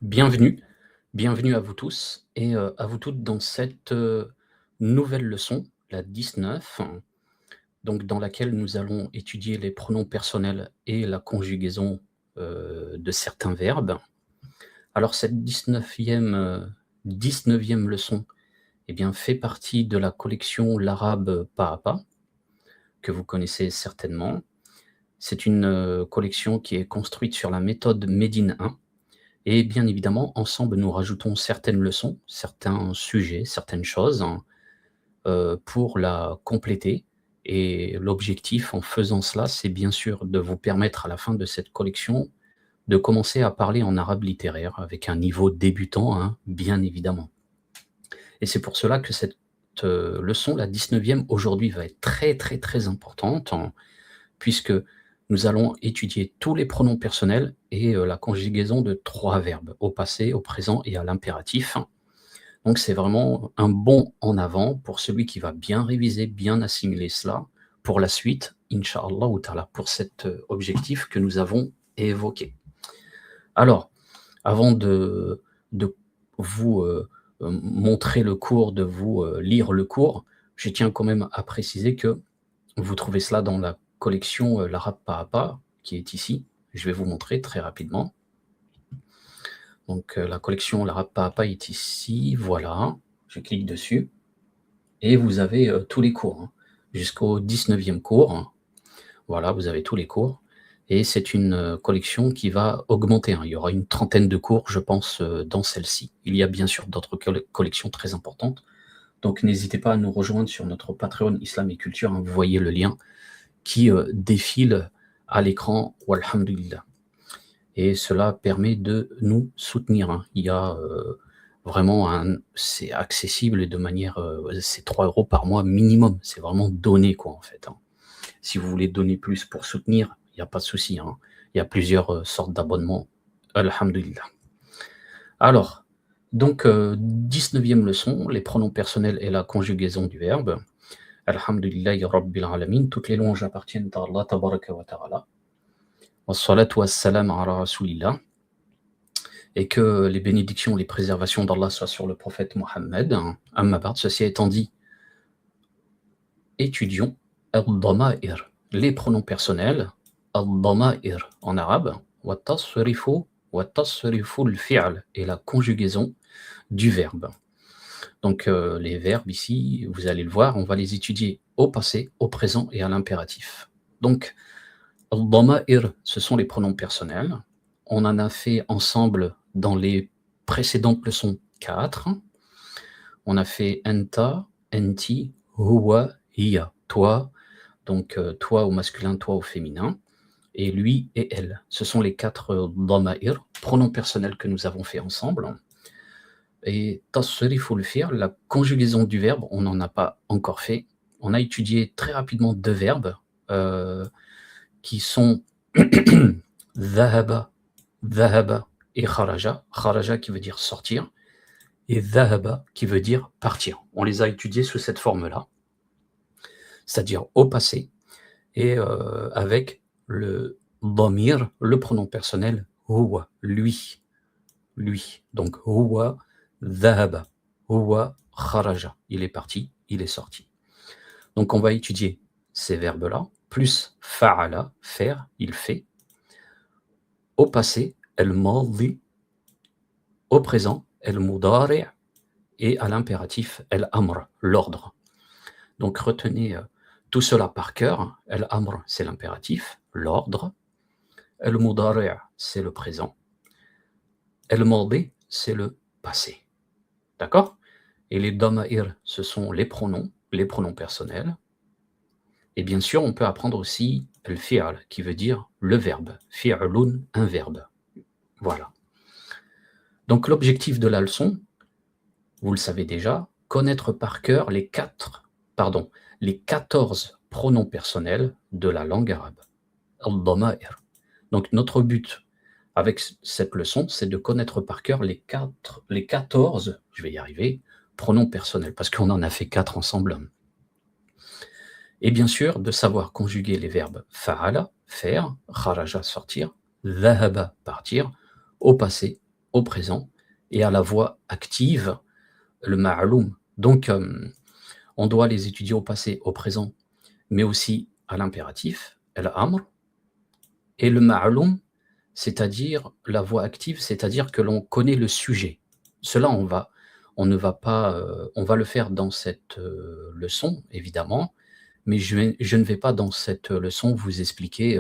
Bienvenue, bienvenue à vous tous et à vous toutes dans cette, nouvelle leçon, la 19, donc dans laquelle nous allons étudier les pronoms personnels et la conjugaison, de certains verbes. Alors cette 19e leçon, eh bien, fait partie de la collection L'arabe pas à pas, que vous connaissez certainement. C'est une, collection qui est construite sur la méthode Médine 1. Et bien évidemment, ensemble, nous rajoutons certaines leçons, certains sujets, certaines choses, pour la compléter et l'objectif en faisant cela, c'est bien sûr de vous permettre à la fin de cette collection, de commencer à parler en arabe littéraire avec un niveau débutant, hein, bien évidemment. Et c'est pour cela que cette, leçon, la 19e aujourd'hui va être très, très, très importante, puisque nous allons étudier tous les pronoms personnels et la conjugaison de 3 verbes, au passé, au présent et à l'impératif. Donc c'est vraiment un bond en avant pour celui qui va bien réviser, bien assimiler cela pour la suite, inch'Allah ta'ala, pour cet objectif que nous avons évoqué. Alors, avant de vous montrer le cours, de vous lire le cours, je tiens quand même à préciser que vous trouvez cela dans la collection, L'arabe pas à pas, qui est ici. Je vais vous montrer très rapidement. Donc, la collection L'arabe pas à pas est ici, voilà. Je clique dessus et vous avez, tous les cours, hein, jusqu'au 19e cours, hein. Voilà, vous avez tous les cours et c'est une, collection qui va augmenter, hein. Il y aura une trentaine de cours, je pense, dans celle-ci. Il y a bien sûr d'autres collections très importantes, donc n'hésitez pas à nous rejoindre sur notre Patreon Islam et Culture, hein. Vous voyez le lien qui défile à l'écran, walhamdulillah. Et cela permet de nous soutenir, hein. Il y a vraiment c'est accessible de manière, c'est 3 € par mois minimum. C'est vraiment donné, quoi, en fait, hein. Si vous voulez donner plus pour soutenir, il n'y a pas de souci, hein. Il y a plusieurs sortes d'abonnements, alhamdulillah. Alors, donc, 19e leçon, les pronoms personnels et la conjugaison du verbe. Alhamdulillahi Rabbil Alamin, toutes les louanges appartiennent à Allah tabaraka wa ta'ala. Wassalatu wassalam ala rasulillah. Et que les bénédictions, les préservations d'Allah soient sur le prophète Mohammed. Amma ba'd, ceci étant dit, étudions al-dama'ir, les pronoms personnels, al-dama'ir en arabe, wa tasrifu al-fi'l, et la conjugaison du verbe. Donc les verbes ici, vous allez le voir, on va les étudier au passé, au présent et à l'impératif. Donc, al-dama'ir, ce sont les pronoms personnels. On en a fait ensemble dans les précédentes leçons 4. On a fait anta, enti, huwa, hiya, toi, donc toi au masculin, toi au féminin, et lui et elle. Ce sont les 4 dama'ir, pronoms personnels que nous avons fait ensemble. Et tasriful fi'l, la conjugaison du verbe, on n'en a pas encore fait. On a étudié très rapidement 2 verbes qui sont dhahaba, dhahaba et kharaja. Kharaja qui veut dire sortir et dhahaba qui veut dire partir. On les a étudiés sous cette forme-là, c'est-à-dire au passé et avec le dhamir, le pronom personnel huwa, lui, lui. Donc huwa dhahaba, huwa kharaja. Il est parti, il est sorti. Donc on va étudier ces verbes-là, plus fa'ala, faire, il fait. Au passé, al-madi, au présent, al-mudari' et à l'impératif, al-amr, l'ordre. Donc retenez tout cela par cœur. Al-amr, c'est l'impératif, l'ordre. Al-mudari' c'est le présent. Al-madi, c'est le passé. D'accord? Et les dama'ir, ce sont les pronoms personnels. Et bien sûr, on peut apprendre aussi al-fi'l, qui veut dire le verbe. Fi'lun, un verbe. Voilà. Donc l'objectif de la leçon, vous le savez déjà, connaître par cœur les 14 pronoms personnels de la langue arabe. Al-dama'ir. Donc notre but avec cette leçon, c'est de connaître par cœur les 14, je vais y arriver, pronoms personnels, parce qu'on en a fait 4 ensemble. Et bien sûr, de savoir conjuguer les verbes fa'ala, faire, kharaja, sortir, dhahaba, partir, au passé, au présent, et à la voix active, le ma'loum. Donc, on doit les étudier au passé, au présent, mais aussi à l'impératif, al-amr, et le ma'loum, c'est-à-dire la voix active, c'est-à-dire que l'on connaît le sujet. Cela, on ne va pas, on va le faire dans cette, leçon, évidemment, mais je ne vais pas dans cette leçon vous expliquer,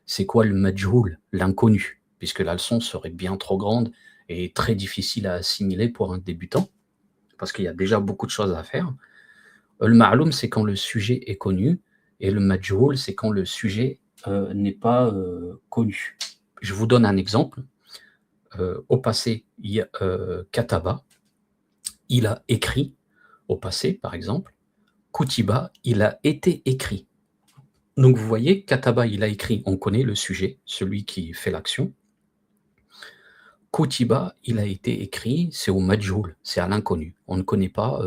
c'est quoi le majhoul, l'inconnu, puisque la leçon serait bien trop grande et très difficile à assimiler pour un débutant, parce qu'il y a déjà beaucoup de choses à faire. Le ma'loum, c'est quand le sujet est connu, et le majhoul, c'est quand le sujet, n'est pas, connu. Je vous donne un exemple. Au passé, il y a, kataba, il a écrit, au passé, par exemple. Kutiba, il a été écrit. Donc vous voyez, kataba, il a écrit, on connaît le sujet, celui qui fait l'action. Kutiba, il a été écrit, c'est au majhoul, c'est à l'inconnu. On ne connaît pas,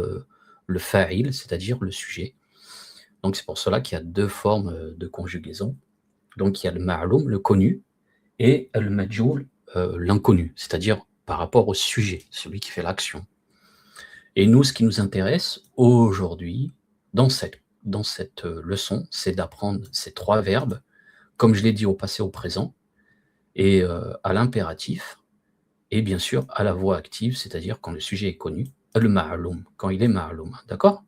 le fa'il, c'est-à-dire le sujet. Donc c'est pour cela qu'il y a 2 formes, de conjugaison. Donc il y a le ma'loum, le connu, et le majhoul, l'inconnu, c'est-à-dire par rapport au sujet, celui qui fait l'action. Et nous, ce qui nous intéresse aujourd'hui, dans cette leçon, c'est d'apprendre ces 3 verbes, comme je l'ai dit, au passé, au présent, et à l'impératif, et bien sûr à la voix active, c'est-à-dire quand le sujet est connu, le ma'loum, quand il est ma'loum, d'accord?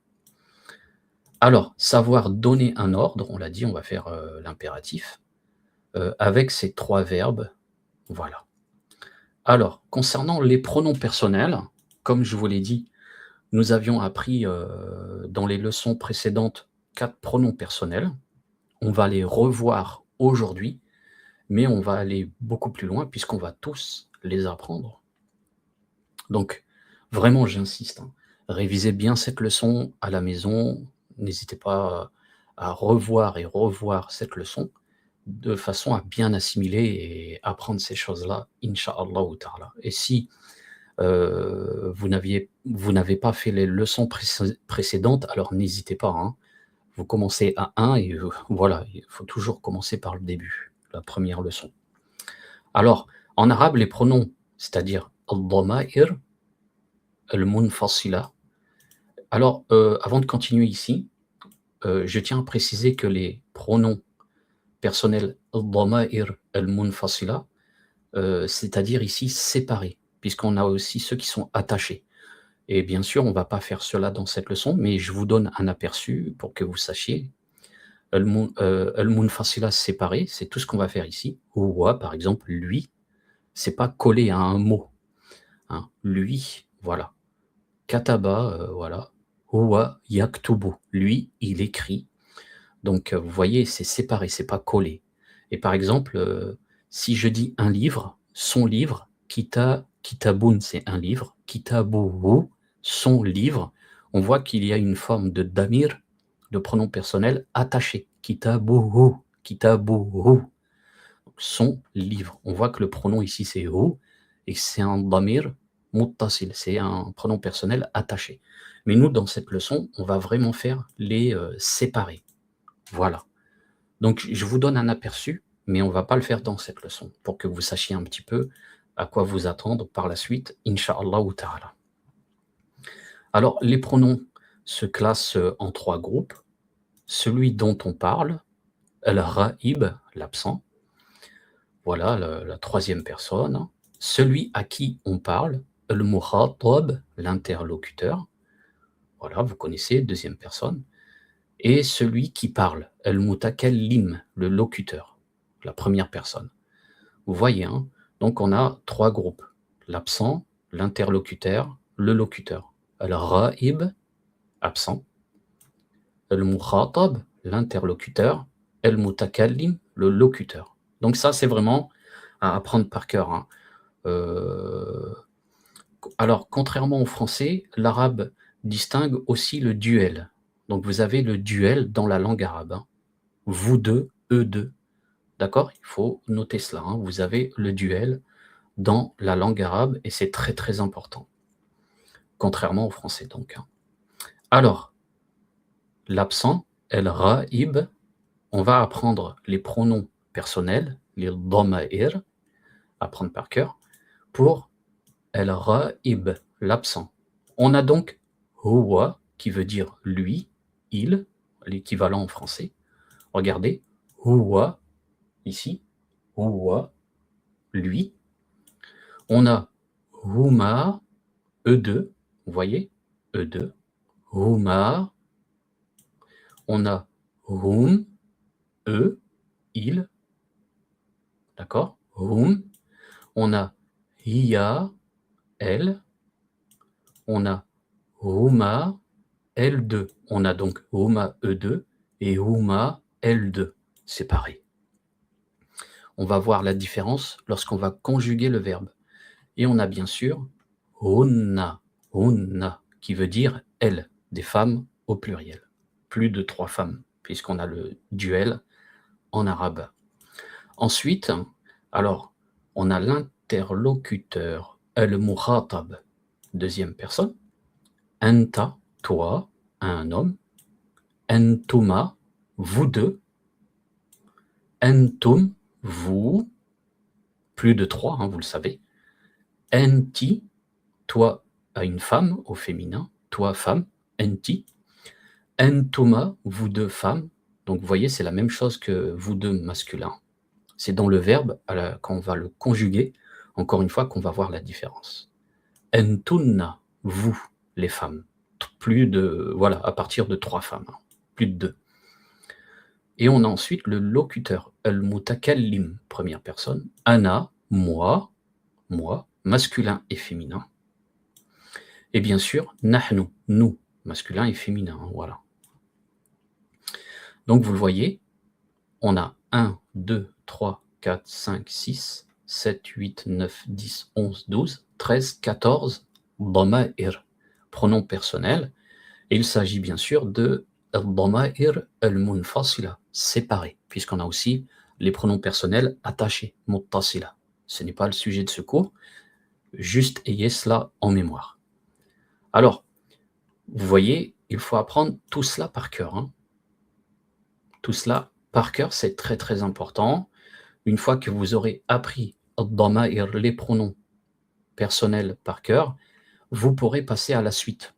Alors, savoir donner un ordre, on l'a dit, on va faire, l'impératif, avec ces 3 verbes, voilà. Alors, concernant les pronoms personnels, comme je vous l'ai dit, nous avions appris, dans les leçons précédentes 4 pronoms personnels. On va les revoir aujourd'hui, mais on va aller beaucoup plus loin puisqu'on va tous les apprendre. Donc vraiment, j'insiste, hein, révisez bien cette leçon à la maison. N'hésitez pas à revoir et revoir cette leçon de façon à bien assimiler et apprendre ces choses-là, incha'Allah ta'ala. Et si vous n'avez pas fait les leçons précédentes, alors n'hésitez pas, hein. Vous commencez à 1 et voilà, il faut toujours commencer par le début, la première leçon. Alors, en arabe, les pronoms, c'est-à-dire al-dama'ir, al-munfasila. Alors, avant de continuer ici, je tiens à préciser que les pronoms personnels al-dama'ir al-munfasila, c'est-à-dire ici séparés, puisqu'on a aussi ceux qui sont attachés. Et bien sûr, on ne va pas faire cela dans cette leçon, mais je vous donne un aperçu pour que vous sachiez. Al-munfasila séparé, c'est tout ce qu'on va faire ici. Huwa, par exemple, lui, c'est pas collé à un mot, hein. Lui, voilà. Kataba, voilà. Huwa yaktubu, lui, il écrit. Donc, vous voyez, c'est séparé, c'est pas collé. Et par exemple, si je dis un livre, son livre, kitabun, c'est un livre, kitabuhu, son livre, on voit qu'il y a une forme de damir, de pronom personnel attaché. Kitabuhu, kitabuhu, son livre. On voit que le pronom ici c'est hu et c'est un damir muttasil, c'est un pronom personnel attaché. Mais nous, dans cette leçon, on va vraiment faire les séparer. Voilà. Donc je vous donne un aperçu, mais on ne va pas le faire dans cette leçon, pour que vous sachiez un petit peu à quoi vous attendre par la suite, incha'Allah ta'ala. Alors, les pronoms se classent en 3 groupes. Celui dont on parle, al-ra'ib, l'absent, voilà la 3e personne. Celui à qui on parle, al-mukhatab, l'interlocuteur, voilà, vous connaissez, 2e personne. Et celui qui parle, al-mutakallim, le locuteur, la 1re personne. Vous voyez, hein? Donc on a 3 groupes, l'absent, l'interlocuteur, le locuteur. Al-ra'ib, absent. Al-mukhatab, l'interlocuteur. Al-mutakallim, le locuteur. Donc ça, c'est vraiment à apprendre par cœur, hein. Alors, contrairement au français, l'arabe distingue aussi le duel. Donc vous avez le duel dans la langue arabe, hein. Vous deux, eux deux. D'accord? Il faut noter cela, hein. Vous avez le duel dans la langue arabe et c'est très, très important. Contrairement au français donc, hein. Alors, l'absent, el-ra'ib, on va apprendre les pronoms personnels, les dhama'ir, apprendre par cœur, pour al-ghaib, l'absent. On a donc huwa, qui veut dire lui, il, l'équivalent en français. Regardez, huwa, ici, huwa, lui. On a huma, eux deux, vous voyez, eux deux, huma. On a hum, eux, ils, d'accord, hum. On a hiya, elle. On a huma, elles deux. On a donc huma, eux deux, et huma, elles deux, séparés. On va voir la différence lorsqu'on va conjuguer le verbe. Et on a bien sûr hunna, qui veut dire elles, des femmes au pluriel. Plus de 3 femmes, puisqu'on a le duel en arabe. Ensuite, alors, on a l'interlocuteur, al-mukhatab, deuxième personne. Anta, toi, un homme. Antuma, vous deux. Antum, vous, plus de 3, vous le savez. Anti, toi, à une femme, au féminin. Toi, femme, anti. Antuma, vous deux femmes. Donc, vous voyez, c'est la même chose que vous deux masculin. C'est dans le verbe, quand on va le conjuguer, encore une fois, qu'on va voir la différence. Antunna, vous, les femmes. Plus de, voilà, à partir de 3 femmes, plus de 2. Et on a ensuite le locuteur, al-mutakallim, première personne. Ana, moi, masculin et féminin. Et bien sûr, nahnu, nous, masculin et féminin, voilà. Donc vous le voyez, on a 1, 2, 3, 4, 5, 6, 7, 8, 9, 10, 11, 12, 13, 14 dama'ir, pronoms personnels. Et il s'agit bien sûr de al-dama'ir al-munfasila, séparés, puisqu'on a aussi les pronoms personnels attachés, muttasila. Ce n'est pas le sujet de ce cours, juste ayez cela en mémoire. Alors, vous voyez, il faut apprendre tout cela par cœur. Tout cela par cœur, c'est très très important. Une fois que vous aurez appris al-dama'ir, les pronoms personnels par cœur, vous pourrez passer à la suite.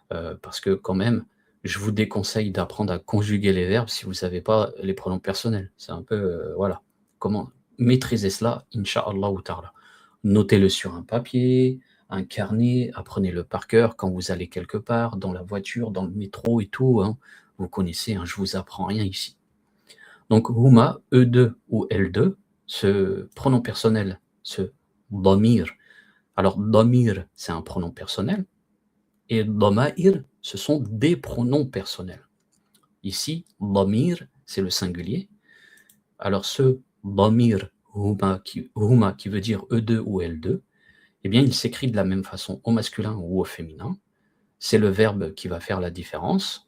Parce que quand même, je vous déconseille d'apprendre à conjuguer les verbes si vous ne savez pas les pronoms personnels. C'est un peu, voilà. Comment maîtriser cela, incha'Allah ta'ala. Notez-le sur un papier, un carnet, apprenez-le par cœur quand vous allez quelque part, dans la voiture, dans le métro et tout. Vous connaissez, je vous apprends rien ici. Donc, huma, eux deux ou elles deux, ce pronom personnel, ce damir. Alors, damir, c'est un pronom personnel. Et dama'ir, ce sont des pronoms personnels. Ici, damir, c'est le singulier. Alors ce damir, huma, qui veut dire eux deux ou elles deux, eh bien il s'écrit de la même façon au masculin ou au féminin. C'est le verbe qui va faire la différence.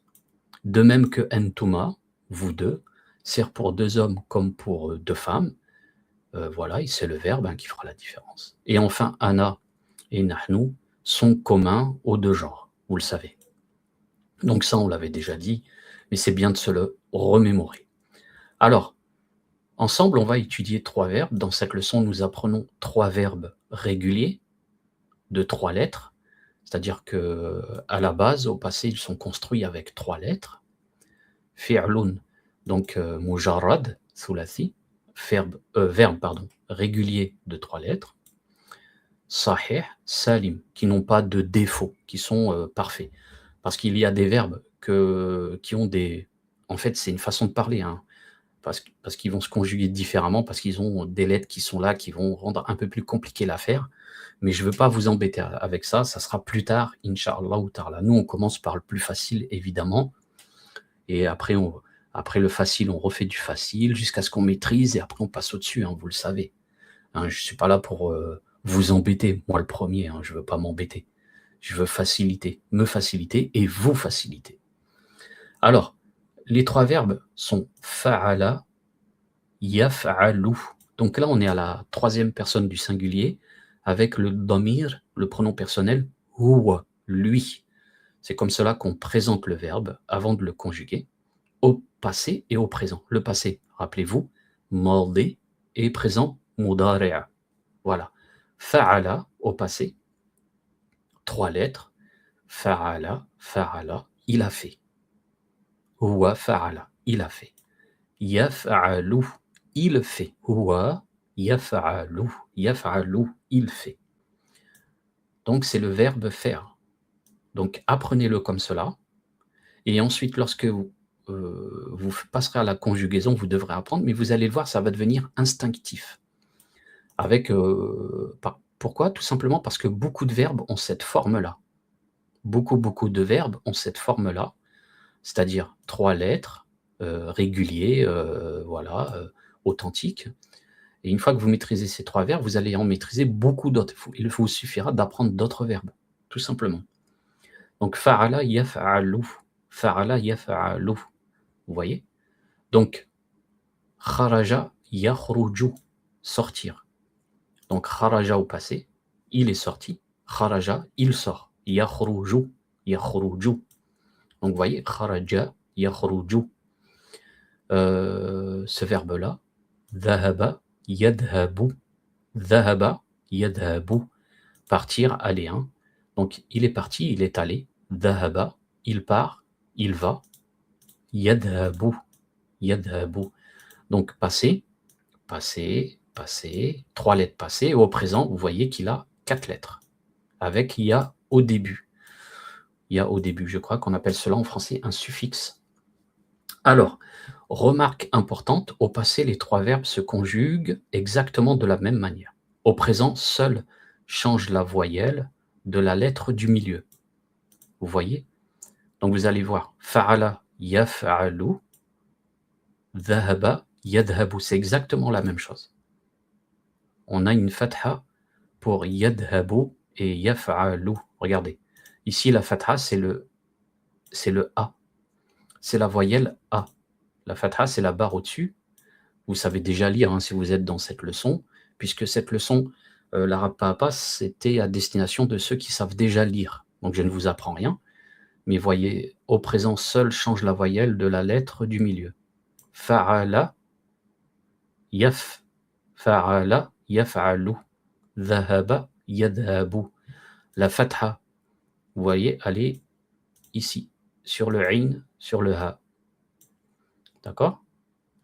De même que entuma, vous deux, sert pour 2 hommes comme pour 2 femmes. Voilà, et c'est le verbe qui fera la différence. Et enfin, ana et nahnu sont communs aux 2 genres, vous le savez. Donc ça, on l'avait déjà dit, mais c'est bien de se le remémorer. Alors, ensemble, on va étudier 3 verbes. Dans cette leçon, nous apprenons 3 verbes réguliers de 3 lettres, c'est-à-dire qu'à la base, au passé, ils sont construits avec 3 lettres. Fi'lun, donc mujarrad, thulathi, verbe régulier de 3 lettres. Sahih, salim, qui n'ont pas de défaut, qui sont parfaits. Parce qu'il y a des verbes qui ont des... En fait, c'est une façon de parler, parce qu'ils vont se conjuguer différemment, parce qu'ils ont des lettres qui sont là, qui vont rendre un peu plus compliqué l'affaire. Mais je ne veux pas vous embêter avec ça, ça sera plus tard, incha'Allah ou ta'ala. Nous, on commence par le plus facile, évidemment, et après le facile, on refait du facile, jusqu'à ce qu'on maîtrise, et après on passe au-dessus, vous le savez. Je ne suis pas là pour vous embêter, moi le premier, je ne veux pas m'embêter. Je veux me faciliter et vous faciliter. Alors, les 3 verbes sont fa'ala, yaf'alu. Donc là, on est à la 3e personne du singulier avec le damir, le pronom personnel huwa, lui. C'est comme cela qu'on présente le verbe avant de le conjuguer au passé et au présent. Le passé, rappelez-vous, madi, et présent, mudari'a. Voilà. Fa'ala au passé, 3 lettres. Fa'ala, fa'ala, il a fait. Huwa fa'ala, il a fait. Yaf'alu, il fait. Huwa yaf'alu, yaf'alu, il fait. Donc c'est le verbe faire. Donc apprenez-le comme cela. Et ensuite, lorsque vous passerez à la conjugaison, vous devrez apprendre, mais vous allez le voir, ça va devenir instinctif. Avec, pourquoi? Tout simplement parce que beaucoup de verbes ont cette forme-là. Beaucoup de verbes ont cette forme-là, c'est-à-dire 3 lettres, réguliers, voilà, authentiques. Et une fois que vous maîtrisez ces 3 verbes, vous allez en maîtriser beaucoup d'autres. Il vous suffira d'apprendre d'autres verbes, tout simplement. Donc fa'ala yaf'alu, fa'ala yaf'alu. Vous voyez? Donc kharaja yakhruju, sortir. Donc kharaja au passé, il est sorti. Kharaja, il sort. Yakhruju, yakhruju. Donc vous voyez, kharaja yakhruju. Ce verbe-là, dhahaba yadhabu, dhahaba yadhabu, partir, aller. Hein. Donc il est parti, il est allé. Dhahaba, il part, il va. Yadhabu, yadhabu. Donc passé, passé, passé, 3 lettres passées. Et au présent, vous voyez qu'il a 4 lettres. Avec ya au début. Ya au début, je crois qu'on appelle cela en français un suffixe. Alors, remarque importante, au passé, les 3 verbes se conjuguent exactement de la même manière. Au présent, seul change la voyelle de la lettre du milieu. Vous voyez? Donc vous allez voir, fa'ala yaf'alu, dhahaba yadhabu, c'est exactement la même chose. On a une fatha pour yadhabu et yaf'alu. Regardez, ici la fatha c'est le A, c'est la voyelle A. La fatha c'est la barre au-dessus. Vous savez déjà lire hein, si vous êtes dans cette leçon, puisque cette leçon, l'arabe Pahapa, c'était à destination de ceux qui savent déjà lire. Donc je ne vous apprends rien, mais voyez, au présent seul change la voyelle de la lettre du milieu. Fa'ala, yaf, fa'ala, yaf'alu, dhahaba, yadhabu. La fatha, vous voyez, elle est ici, sur le ain, sur le ha. D'accord?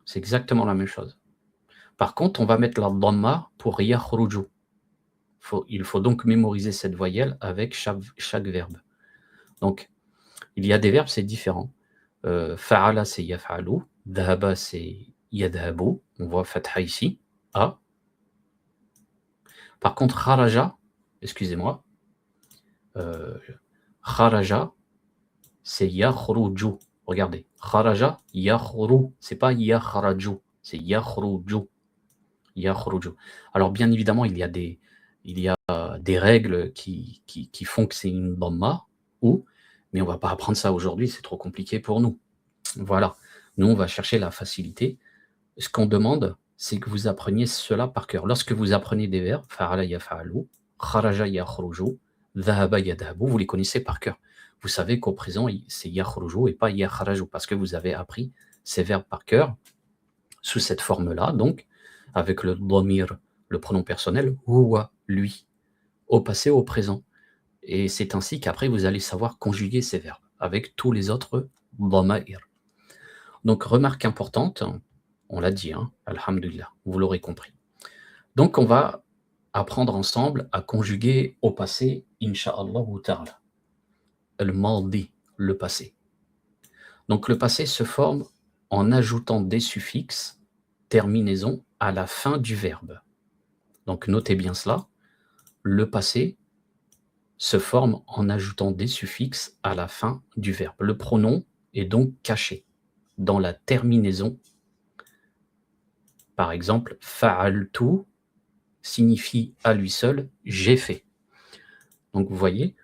C'est exactement la même chose. Par contre, on va mettre la dhamma pour yakhruju. Il faut donc mémoriser cette voyelle avec chaque verbe. Donc, il y a des verbes, c'est différent. Fa'ala, c'est yaf'alu. Dhahaba, c'est yadhabu. On voit fatha ici. A. Par contre, kharaja, excusez-moi, kharaja, c'est yakhruju. Regardez. Kharaja, yakhru. C'est pas yakhraju. C'est yakhruju. Yakhruju. Alors, bien évidemment, il y a des règles qui font que c'est une dhamma, mais on ne va pas apprendre ça aujourd'hui, c'est trop compliqué pour nous. Voilà. Nous, on va chercher la facilité. Ce qu'on demande, c'est que vous appreniez cela par cœur. Lorsque vous apprenez des verbes, fa'ala yaf'alu, kharaja yakhruju, dhahaba yadhabu, vous les connaissez par cœur. Vous savez qu'au présent, c'est yakhruju et pas yakhraju, parce que vous avez appris ces verbes par cœur, sous cette forme-là, donc, avec le dhamir, le pronom personnel, huwa, lui, au passé, au présent. Et c'est ainsi qu'après, vous allez savoir conjuguer ces verbes avec tous les autres dhama'ir. Donc, remarque importante, on l'a dit, hein, alhamdulillah, vous l'aurez compris. Donc, on va apprendre ensemble à conjuguer au passé, insha'Allah ta'ala. Al-maldi, le passé. Donc, le passé se forme en ajoutant des suffixes, terminaisons, à la fin du verbe. Donc, notez bien cela. Le passé se forme en ajoutant des suffixes à la fin du verbe. Le pronom est donc caché dans la terminaison. Par exemple, fa'altu signifie à lui seul j'ai fait. Donc vous voyez,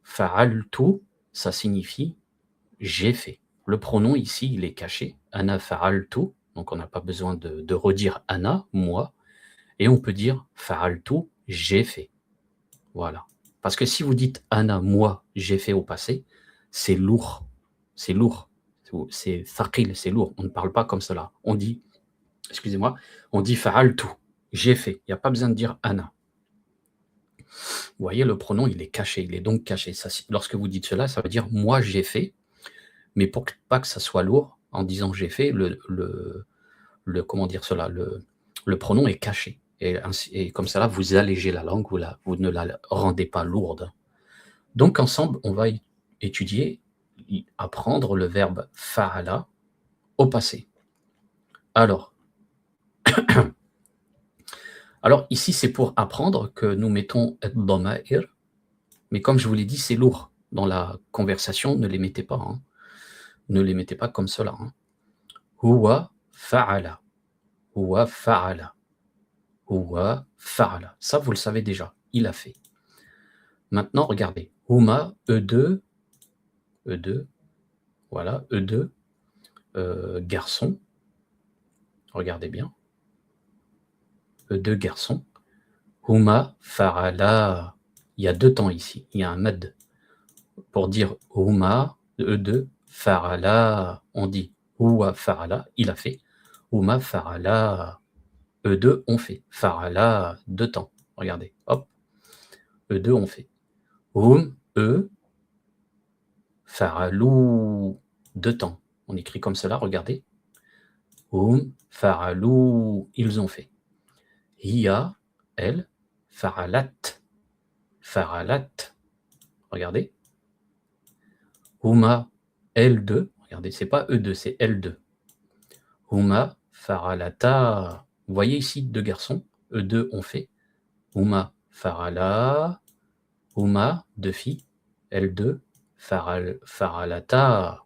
fa'altu, ça signifie j'ai fait. Le pronom ici, il est caché. Ana fa'altu, donc on n'a pas besoin de redire ana, moi, et on peut dire fa'altu, j'ai fait. Voilà. Parce que si vous dites ana, moi, j'ai fait au passé, c'est lourd. C'est lourd. C'est thaqil, c'est lourd. On ne parle pas comme cela. On dit, excusez-moi, on dit fa'altu, j'ai fait. Il n'y a pas besoin de dire ana. Vous voyez, le pronom, il est caché, il est donc caché. Ça, lorsque vous dites cela, ça veut dire moi j'ai fait, mais pour pas que ça soit lourd, en disant j'ai fait, comment dire cela, le pronom est caché. Et comme ça, là, vous allégez la langue, vous ne la rendez pas lourde. Donc, ensemble, on va étudier, apprendre le verbe fa'ala au passé. Alors ici, c'est pour apprendre que nous mettons ad-dama'ir, mais comme je vous l'ai dit, c'est lourd. Dans la conversation, ne les mettez pas. Hein. Ne les mettez pas comme cela. Hein. Huwa fa'ala. Huwa fa'ala. Huwa fa'ala. Ça, vous le savez déjà. Il a fait. Maintenant, regardez. Huma, E2, E2, voilà, E2, garçon. Regardez bien. E2, garçon. Huma fa'ala. Il y a deux temps ici. Il y a un mad. Pour dire huma, E2, fa'ala, on dit huwa fa'ala, il a fait. Huma fa'ala. E2, on fait. Fa'ala, deux temps. Regardez, hop. E2, on fait. Fa'alou, deux temps. On écrit comme cela, regardez. Fa'alou, ils ont fait. Hiya, elle, fa'alat. Fa'alat. Regardez. Huma, L2. Regardez, c'est pas E2, c'est L2. Huma, fa'alata. Vous voyez ici deux garçons. E2 ont fait. Huma, fa'ala. Huma, deux filles. L2, fa'alata.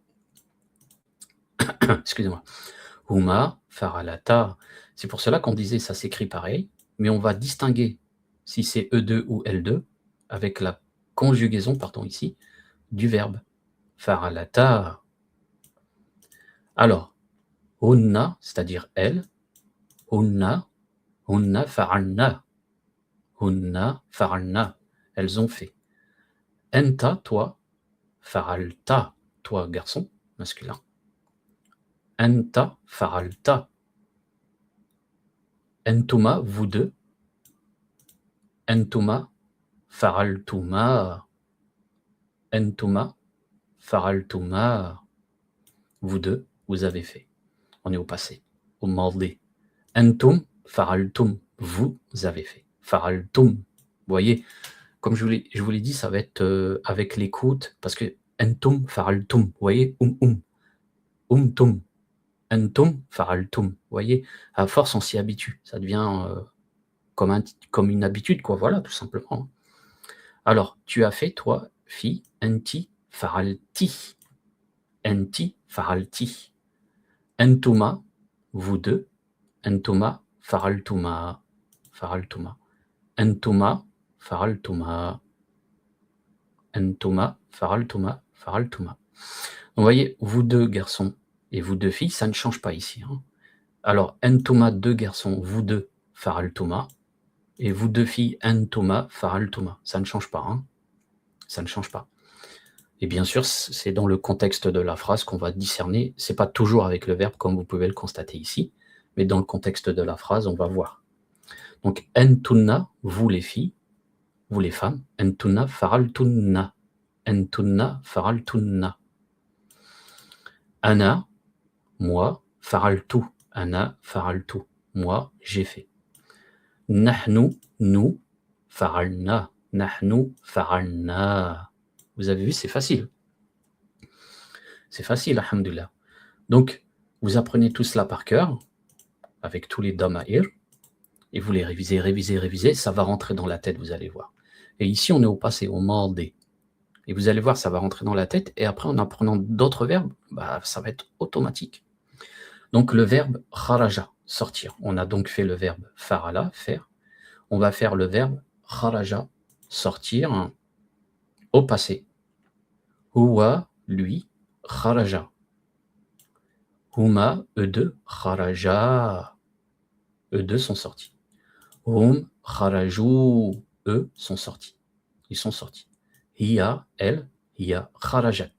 Excusez-moi. Huma, fa'alata. C'est pour cela qu'on disait ça s'écrit pareil, mais on va distinguer si c'est E2 ou L2 avec la conjugaison, pardon, ici, du verbe. Fa'alata. Alors, hunna, c'est-à-dire elle, hunna fa'alna. Hunna fa'alna. Elles ont fait. Enta, toi, fa'alta, toi, garçon, masculin. Enta fa'alta. Entuma, vous deux. Entuma fa'altuma. Entuma fa'altuma. Vous deux, vous avez fait. On est au passé, au mardi. Entum fa'altum. Vous avez fait. Fa'altum. Vous voyez, comme je vous l'ai dit, ça va être avec l'écoute, parce que entum fa'altum. Vous voyez, umtum. Entum fa'altum. Vous voyez, à force, on s'y habitue. Ça devient comme une habitude, quoi. Voilà, tout simplement. Alors, tu as fait, toi, fille, enti fa'alti. Enti fa'alti. Entuma, vous deux. Entuma fa'altuma. Fa'altuma. Entuma fa'altuma. Entuma fa'altuma. Fa'altuma. Vous voyez, vous deux garçons et vous deux filles, ça ne change pas ici. Hein. Alors, entuma, deux garçons, vous deux, fa'altuma. Et vous deux filles, entuma, fa'altuma. Ça ne change pas. Hein. Ça ne change pas. Et bien sûr, c'est dans le contexte de la phrase qu'on va discerner. C'est pas toujours avec le verbe, comme vous pouvez le constater ici, mais dans le contexte de la phrase, on va voir. Donc, entunna, vous les filles, vous les femmes, entunna faraltunna. Entunna faraltunna. Ana, moi, faraltu. Ana faraltu. Moi, j'ai fait. Nahnu, nous, faralna. Nahnu faralna. Vous avez vu, c'est facile. C'est facile, alhamdoulilah. Donc, vous apprenez tout cela par cœur, avec tous les dama'ir, et vous les révisez, ça va rentrer dans la tête, vous allez voir. Et ici, on est au passé, au mardi. Et vous allez voir, ça va rentrer dans la tête, et après, en apprenant d'autres verbes, ça va être automatique. Donc, le verbe kharaja, sortir. On a donc fait le verbe farala, faire. On va faire le verbe kharaja, sortir, hein, au passé. Huwa, lui, kharaja. Huma, eux deux, kharaja. Eux deux sont sortis. Hum, kharajou, eux sont sortis. Ils sont sortis. Hiya, elle, hiya, kharajat.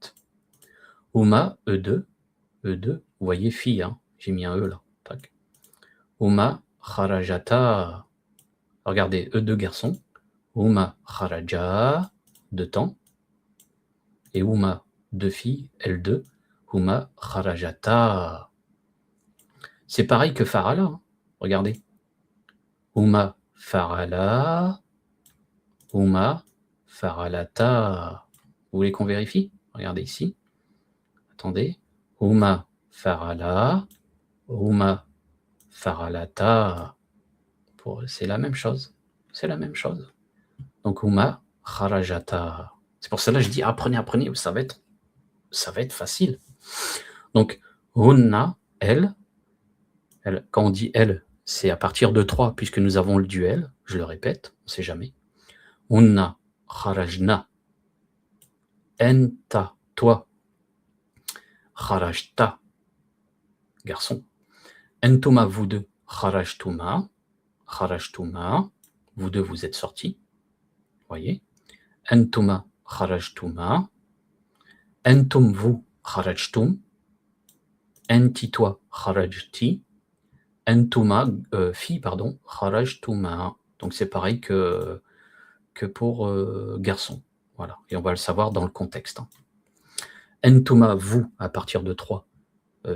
Huma, eux deux, vous voyez fille, hein, j'ai mis un E là. Huma, kharajata. Regardez, eux deux garçons. Huma kharaja, deux temps. Et huma, deux filles, elles deux. Huma kharajata. C'est pareil que farala, hein. Regardez. Huma farala, huma faralata. Vous voulez qu'on vérifie? Regardez ici. Attendez. Huma farala, huma faralata. C'est la même chose. C'est la même chose. Donc huma kharajata. C'est pour cela que je dis apprenez, ça va être facile. Donc hunna, elle, quand on dit elle, c'est à partir de 3, puisque nous avons le duel, je le répète, on ne sait jamais. Hunna kharajna. Enta, toi. Kharajta, garçon. Entuma, vous deux. Kharajtuma, vous deux, vous êtes sortis. Voyez. Entuma kharajtuma. Entum, vous. Kharajtum. Enti, toi. Kharajti. Entuma, fille, pardon. Kharajtuma. Donc c'est pareil que pour garçon. Voilà. Et on va le savoir dans le contexte. Entuma, vous, à partir de 3.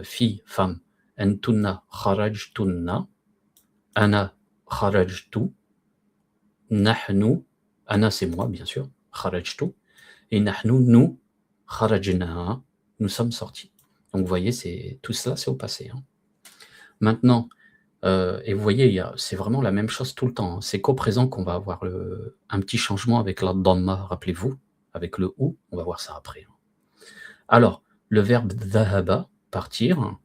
Fille, femme. Entunna kharajtunna. Ana kharajtu. Nahnu. Ana, c'est moi, bien sûr. Kharajtu. Et nahnu, nous. Kharajna. Nous sommes sortis. Donc vous voyez, tout cela, c'est au passé. Hein. Maintenant, et vous voyez, c'est vraiment la même chose tout le temps. Hein. C'est qu'au présent qu'on va avoir un petit changement avec la dhamma, rappelez-vous, avec le ou, on va voir ça après. Hein. Alors, le verbe dhahaba, partir,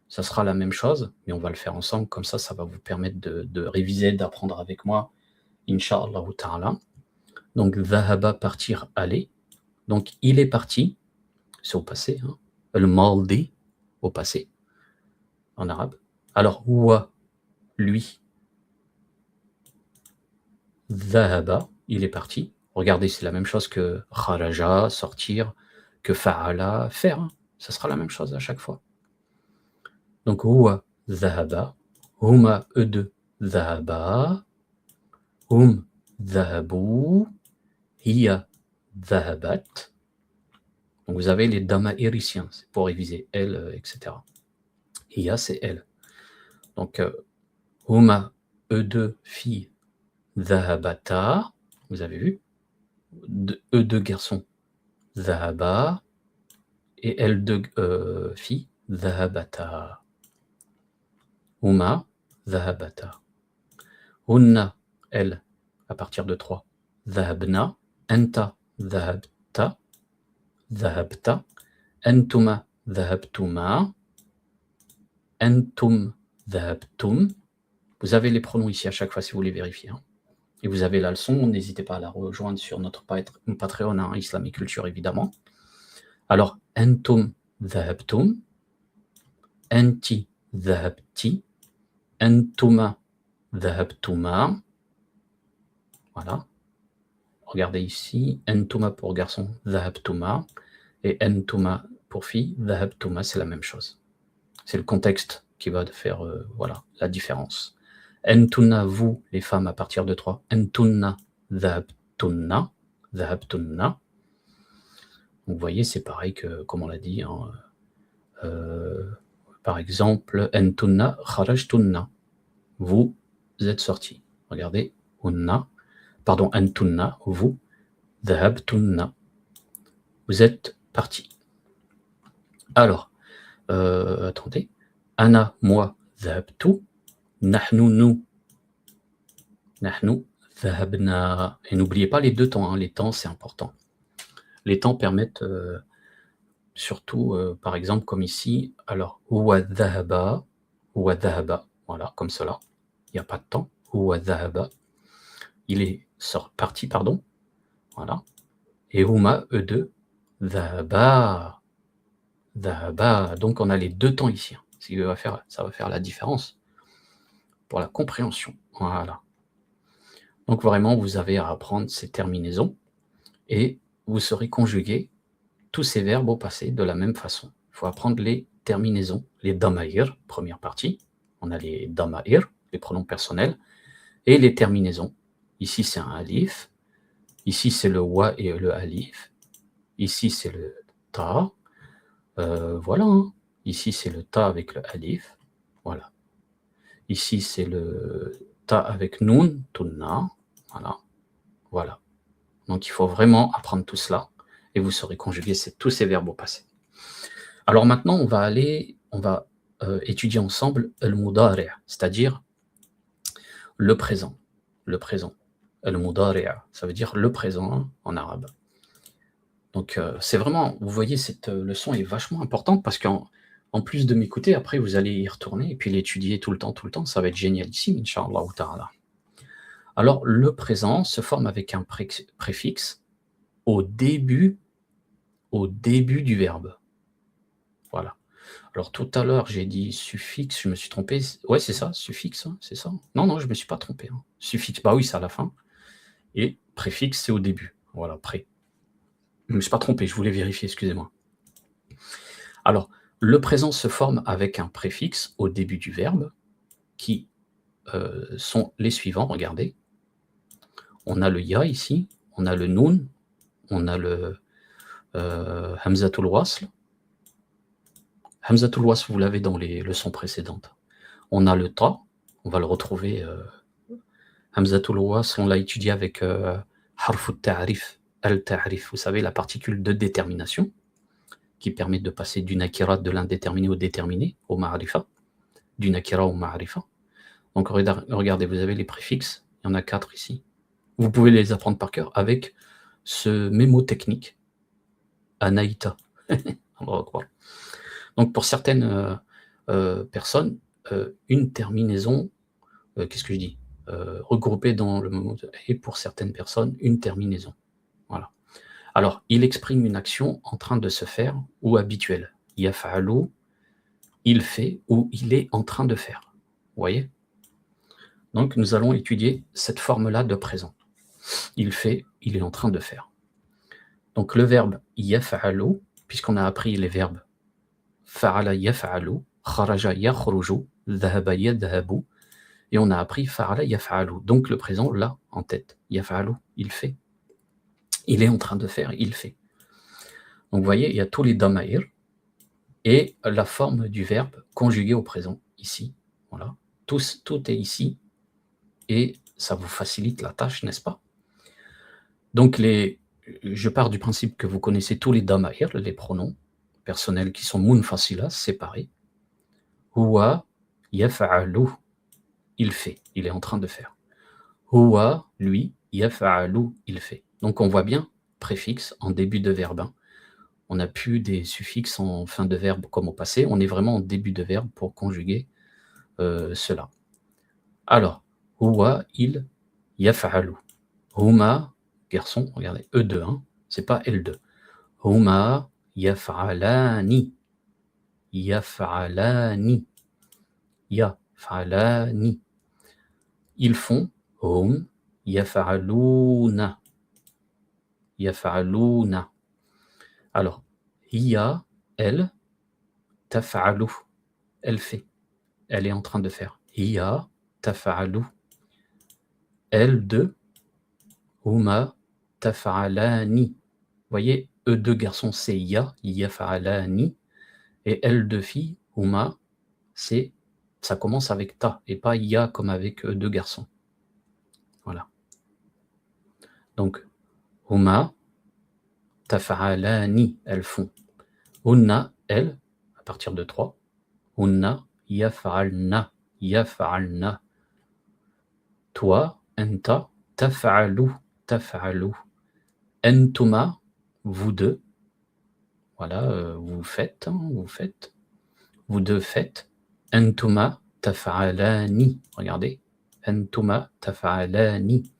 ça sera la même chose, mais on va le faire ensemble, comme ça va vous permettre de réviser, d'apprendre avec moi, Inch'Allah ta'ala. Donc, dhahaba, partir, aller. Donc, il est parti, c'est au passé, hein. Le maldi, au passé, en arabe. Alors, huwa, lui. Dhahaba, il est parti. Regardez, c'est la même chose que kharaja, sortir, que fa'ala, faire. Hein. Ça sera la même chose à chaque fois. Donc, huwa dhahaba, huma, eux deux, dhahaba, hum, dhahabu, hiya, dhahabat. Donc, vous avez les dama'ir ici, hein, c'est pour réviser elle, etc. Hiya, c'est elle. Donc, huma, eux deux, filles, dhahabata, vous avez vu, eux deux garçons, dhahaba, et elles deux filles, dhahabata. Huma, dhahabata. Hunna, elle, à partir de 3. Dhahabna. Enta, dhahabta. Dhahabta. Entuma, dhahabtuma. Entum, dhahabtum. Vous avez les pronoms ici à chaque fois si vous voulez vérifier. Hein. Et vous avez la leçon, n'hésitez pas à la rejoindre sur notre Patreon, hein, Islam et Culture évidemment. Alors, entum, dhahabtum. Enti, dhahabti. Entuma, dhahabtuma. Voilà. Regardez ici. Entuma pour garçon, dhahabtuma. Et entuma pour fille, dhahabtuma, c'est la même chose. C'est le contexte qui va faire voilà, la différence. Entunna, vous, les femmes, à partir de 3. Entunna, dhahabtunna. Dhahabtunna. Donc, vous voyez, c'est pareil que, comme on l'a dit, hein, par exemple, entunna kharajtunna. Vous êtes sortis. Regardez, unna, pardon, antunna, vous, dhahabtunna. Vous êtes partis. Alors, attendez, ana, moi, dhahabtu, nahnu, nous, nahnu, dhahabna. Et n'oubliez pas les deux temps, hein. Les temps, c'est important. Les temps permettent, surtout, par exemple, comme ici, alors, huwa dhahaba, voilà, comme cela. Il n'y a pas de temps. Huwa dhahaba. Il est parti, pardon. Voilà. Et huma, eux deux, dhahaba. Dhahaba. Donc on a les deux temps ici. Ça va faire la différence pour la compréhension. Voilà. Donc vraiment, vous avez à apprendre ces terminaisons et vous saurez conjuguer tous ces verbes au passé de la même façon. Il faut apprendre les terminaisons, les dama'ir, première partie. On a les dama'ir, les pronoms personnels, et les terminaisons, Ici, c'est un alif. Ici, c'est le wa et le alif. Ici, c'est le ta. Voilà. Hein. Ici, c'est le ta avec le alif. Voilà. Ici, c'est le ta avec nun, tunna. Voilà. Voilà. Donc, il faut vraiment apprendre tout cela et vous saurez conjuguer tous ces verbes au passé. Alors maintenant, on va étudier ensemble le mudari', c'est-à-dire le présent. Le présent. Le mudari', ça veut dire le présent en arabe. Donc, c'est vraiment, vous voyez, cette leçon est vachement importante parce qu'en plus de m'écouter, après, vous allez y retourner et puis l'étudier tout le temps, ça va être génialissime, Inch'Allah ta'ala. Alors, le présent se forme avec un préfixe au début du verbe. Voilà. Alors, tout à l'heure, j'ai dit suffixe, je me suis trompé. Ouais, c'est ça, suffixe, hein, c'est ça. Non, je ne me suis pas trompé. Hein. Suffixe, bah oui, c'est à la fin. Et préfixe, c'est au début. Voilà, pré. Je ne me suis pas trompé, je voulais vérifier, excusez-moi. Alors, le présent se forme avec un préfixe au début du verbe, qui sont les suivants, regardez. On a le ya ici, on a le nun, on a le hamzatul wasl. Hamzatul wasl, vous l'avez dans les leçons précédentes. On a le ta, on va le retrouver. Hamzatul wasl, on l'a étudié avec harfu ta'rif, al-ta'rif, vous savez, la particule de détermination, qui permet de passer du nakira, de l'indéterminé au déterminé, au ma'rifa, du nakira au ma'rifa. Donc regardez, vous avez les préfixes, il y en a 4 ici. Vous pouvez les apprendre par cœur avec ce mémo technique, Anaïta. Donc pour certaines personnes, une terminaison, qu'est-ce que je dis, regroupée dans le mot, et pour certaines personnes, une terminaison. Voilà. Alors, il exprime une action en train de se faire ou habituelle. Yaf'alu, il fait ou il est en train de faire. Vous voyez? Donc, nous allons étudier cette forme-là de présent. Il fait, il est en train de faire. Donc, le verbe yaf'alu, puisqu'on a appris les verbes fa'ala yaf'alu, kharaja yakhruju, dhahaba yadhabu, et on a appris fa'ala yaf'alu. Donc, le présent, là, en tête. Yaf'alu, il fait. Il est en train de faire, il fait. Donc, vous voyez, il y a tous les damaïr et la forme du verbe conjugué au présent, ici. Voilà. Tout est ici et ça vous facilite la tâche, n'est-ce pas? Donc, je pars du principe que vous connaissez tous les damaïr, les pronoms personnels qui sont munfasila, séparés. Huwa yaf'alu, il fait, il est en train de faire. Huwa, lui, yaf'alu, il fait. Donc, on voit bien, préfixe en début de verbe. Hein. On n'a plus des suffixes en fin de verbe comme au passé, on est vraiment en début de verbe pour conjuguer cela. Alors, huwa, il, yaf'alu. Huma, garçon, regardez, E2, hein, c'est pas L2. Huma, yaf'alani. Yaf'alani. Yaf'alani. Ils font, hum, yaf'aluna. Yaf'aluna. Alors, hiya, elle, taf'alu. Elle fait. Elle est en train de faire. Hiya taf'alu. Elle de huma taf'alani. Vous voyez, eux deux garçons, c'est ya, yaf'alani. Et elle de fille, huma, ça commence avec ta et pas ya comme avec eux deux garçons. Voilà. Donc, huma taf'alani, elles font. Hunna, elles, à partir de 3. Hunna yaf'alna. Yaf'alna. Toi, enta, taf'alu, taf'alu. Entuma, vous deux. Voilà, vous faites, hein, vous faites. Vous deux faites. Entuma, taf'alani. Regardez. Entuma, taf'alani.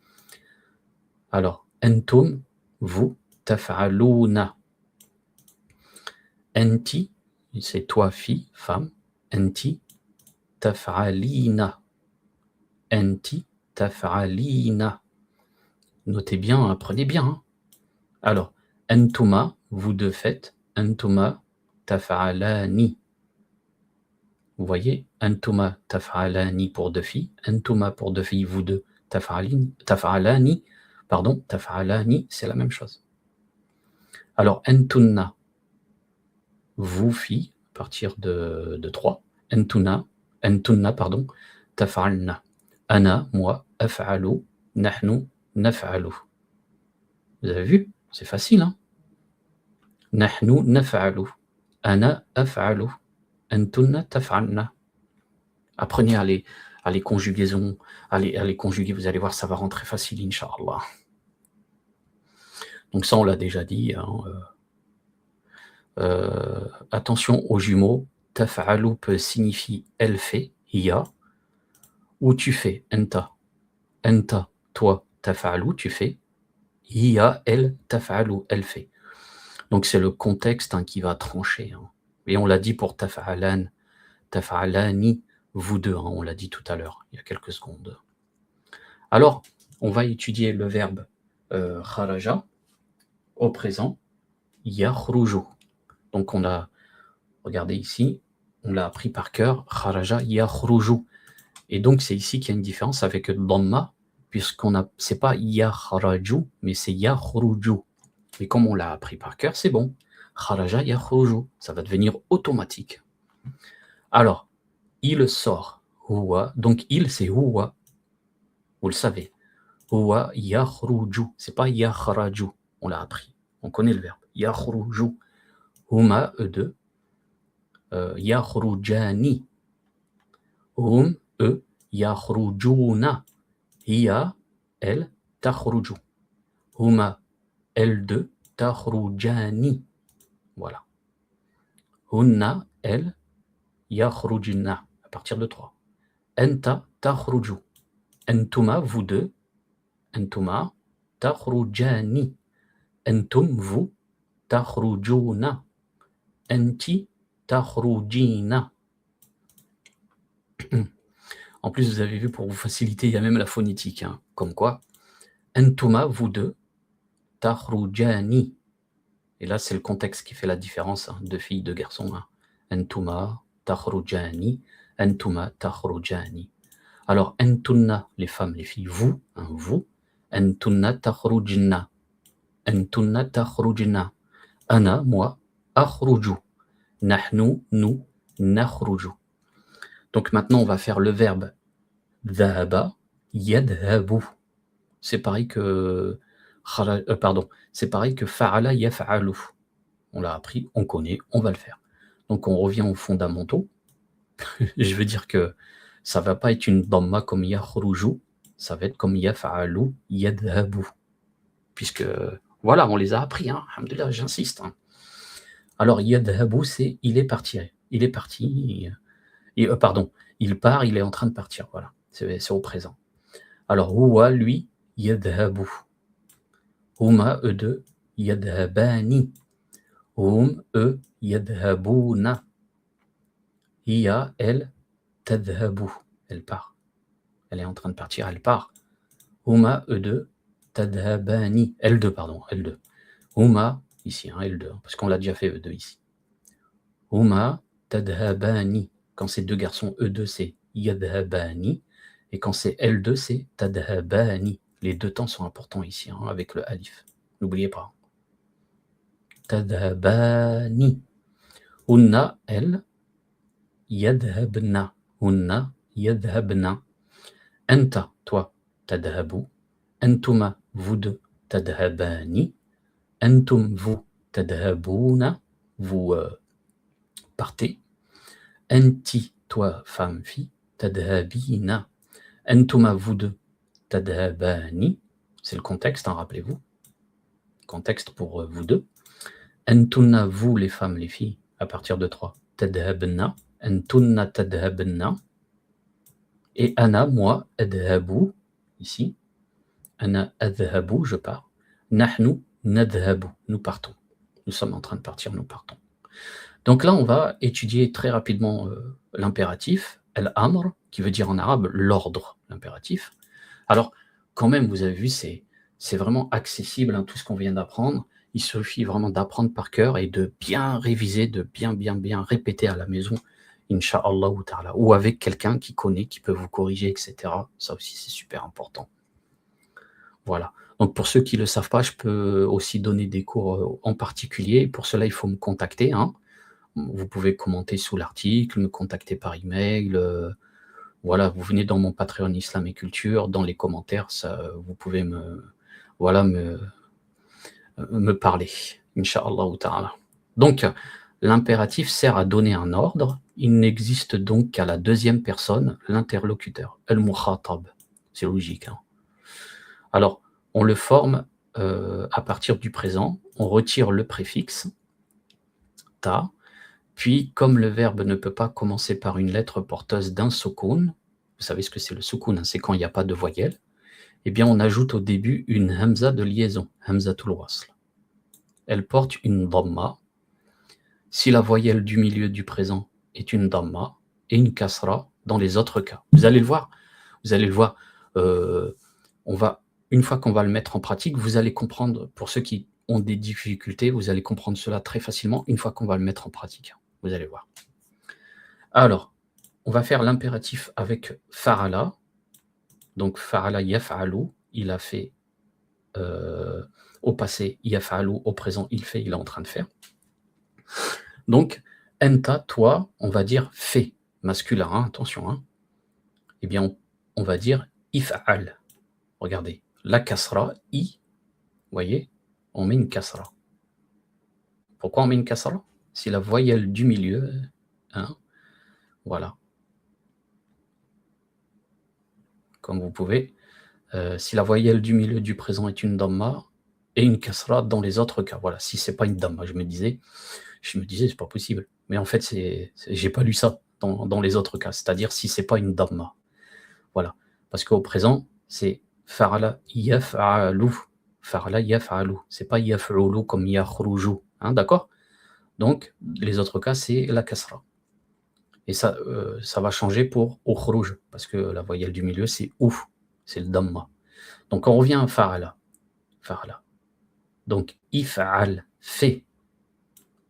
Alors, entum, vous, taf'aluna. Enti, c'est toi, fille, femme. Enti, taf'alina. Enti, taf'alina. Notez bien, apprenez bien. Hein. Alors, entuma, vous deux faites. Entuma, taf'alani. Vous voyez, entuma, taf'alani pour deux filles. Entuma pour deux filles, vous deux, taf'alani, pardon, taf'alani, c'est la même chose. Alors, antunna, vous, filles, à partir de 3. Antunna, pardon, taf'alna. Ana, moi, af'alu, nahnu, naf'alu. Vous avez vu? C'est facile, hein? Nahnu, naf'alu. Ana, af'alu. Antunna, taf'alna. Apprenez à les conjugaisons, à les conjuguer, vous allez voir, ça va rentrer facile, Inch'Allah. Donc ça, on l'a déjà dit, hein, attention aux jumeaux, taf'alu peut signifier elle fait, hiya, ou tu fais, enta. Enta, toi, taf'alu, tu fais, hiya, elle, taf'alu, elle fait. Donc c'est le contexte, hein, qui va trancher. Hein. Et on l'a dit pour taf'alan, taf'alani, vous deux, hein, on l'a dit tout à l'heure, il y a quelques secondes. Alors, on va étudier le verbe kharaja au présent, yakhruju. Donc on a, regardez ici, on l'a appris par cœur, kharaja yakhruju. Et donc c'est ici qu'il y a une différence avec le dhamma, puisqu'on a, c'est pas yakhraju, mais c'est yakhruju. Mais comme on l'a appris par cœur, c'est bon. Kharaja yakhruju, ça va devenir automatique. Alors, il sort, huwa, donc il c'est huwa, vous le savez. Huwa yakhruju, c'est pas yakhraju, on l'a appris, on connaît le verbe. Yakhruju, huma, eux deux, yakhrujani, hum, eux, yakhrujuna, hiya, elle, takhruju, huma, elles deux, takhrujani, voilà. Hunna, elles, yakhrujna, à partir de 3. Enta, takhruju, entuma, vous deux, entuma, takhrujani, entum, vous, takhrujuna, enti, takhrujina. En plus, vous avez vu, pour vous faciliter, il y a même la phonétique, hein, comme quoi, entuma, vous deux, takhrujani. Et là, c'est le contexte qui fait la différence, hein, de filles, de garçons. Hein. Entuma, takhrujani, entuma, takhrujani. Alors, entunna, les femmes, les filles, vous, hein, vous, entunna, takhrujna, entunna, takhrujna. Ana, moi, akhruju. Nahnu, nous, nakhruju. Donc maintenant, on va faire le verbe dhahaba, yadhabu. C'est pareil que c'est pareil que fa'ala yaf'alu. On l'a appris, on connaît, on va le faire. Donc on revient aux fondamentaux. Je veux dire que ça va pas être une dhamma comme yakhruju, ça va être comme yaf'alu, yadhabu. Puisque voilà, on les a appris, hein, alhamdoulilah, j'insiste. Hein. Alors yadhabu, c'est il est parti. Il est parti. Il part, il est en train de partir, voilà, c'est au présent. Alors, huwa, lui, yadhabu. Huma, eux deux, yadhabani. Hum, eux, yadhabuna. Hiya, elle, tadhabu. Elle part. Elle est en train de partir, elle part. Huma, eux deux, tadhabani. Elles deux, pardon, elles deux. Huma, ici, hein, elles deux, parce qu'on l'a déjà fait, eux deux, ici. Huma, tadhabani. Quand c'est deux garçons, eux deux, c'est yadhabani. Et quand c'est elles deux, c'est tadhabani. Les deux temps sont importants ici, hein, avec le alif. N'oubliez pas. Tadhabani. Unna, elles, yadhabna. Unna, yadhabna. Anta, toi, tadhabu. Antuma, vous deux, tadhabani. Antum, vous, tadhabuna. Vous partez. Anti, toi, femme, fille, tadhabina. Antuma, vous deux, tadhabani. C'est le contexte, hein, rappelez-vous. Contexte pour vous deux. Antunna, vous, les femmes, les filles, à partir de 3. Tadhabna. Antunna, tadhabna. Et ana, moi, adhabu, ici. Ana, adhabu, je pars. Nahnu, nadhabu, nous partons. Nous sommes en train de partir, nous partons. Donc là, on va étudier très rapidement l'impératif, al-amr, qui veut dire en arabe l'ordre, l'impératif. Alors, quand même, vous avez vu, c'est vraiment accessible, hein, tout ce qu'on vient d'apprendre. Il suffit vraiment d'apprendre par cœur et de bien réviser, de bien répéter à la maison, Inch'Allah ta'ala, ou avec quelqu'un qui connaît, qui peut vous corriger, etc. Ça aussi, c'est super important. Voilà. Donc pour ceux qui ne le savent pas, je peux aussi donner des cours, en particulier. Pour cela, il faut me contacter, hein. Vous pouvez commenter sous l'article, me contacter par email, voilà, vous venez dans mon Patreon Islam et Culture, dans les commentaires, ça vous pouvez voilà, me parler, incha'Allah ta'ala. Donc, l'impératif sert à donner un ordre, il n'existe donc qu'à la deuxième personne, l'interlocuteur, al-mukhatab. C'est logique, hein. Alors, on le forme à partir du présent, on retire le préfixe ta, puis comme le verbe ne peut pas commencer par une lettre porteuse d'un soukoun, vous savez ce que c'est le soukoun, hein, c'est quand il n'y a pas de voyelle, eh bien on ajoute au début une hamza de liaison, hamzatul wasl. Elle porte une dhamma. Si la voyelle du milieu du présent est une dhamma et une kasra dans les autres cas. Vous allez le voir, une fois qu'on va le mettre en pratique, vous allez comprendre, pour ceux qui ont des difficultés, vous allez comprendre cela très facilement une fois qu'on va le mettre en pratique. Vous allez voir. Alors, on va faire l'impératif avec fa'ala. Donc fa'ala yaf'alu, il a fait au passé, yaf'alu, au présent, il fait, il est en train de faire. Donc, enta, toi, on va dire fais, masculin, hein, attention. Hein. Eh bien, on va dire if'al. Regardez, la kasra, i, vous voyez, on met une kasra. Pourquoi on met une kasra? C'est la voyelle du milieu, hein, voilà. Comme vous pouvez, si la voyelle du milieu du présent est une dhamma et une kasra dans les autres cas. Voilà, si c'est pas une dhamma, je me disais, c'est pas possible. Mais en fait, j'ai pas lu ça dans les autres cas. C'est-à-dire si c'est pas une dhamma. Voilà. Parce qu'au présent, c'est fa'ala yaf'alu. Fa'ala yaf'alu. C'est pas yaf'ulu comme yakhruju. Hein, d'accord? Donc, les autres cas, c'est la kasra. Et ça va changer pour ukhruj. Parce que la voyelle du milieu, c'est ouf. C'est le dhamma. Donc, on revient à fa'ala. Fa'ala. Donc, if'al, fais.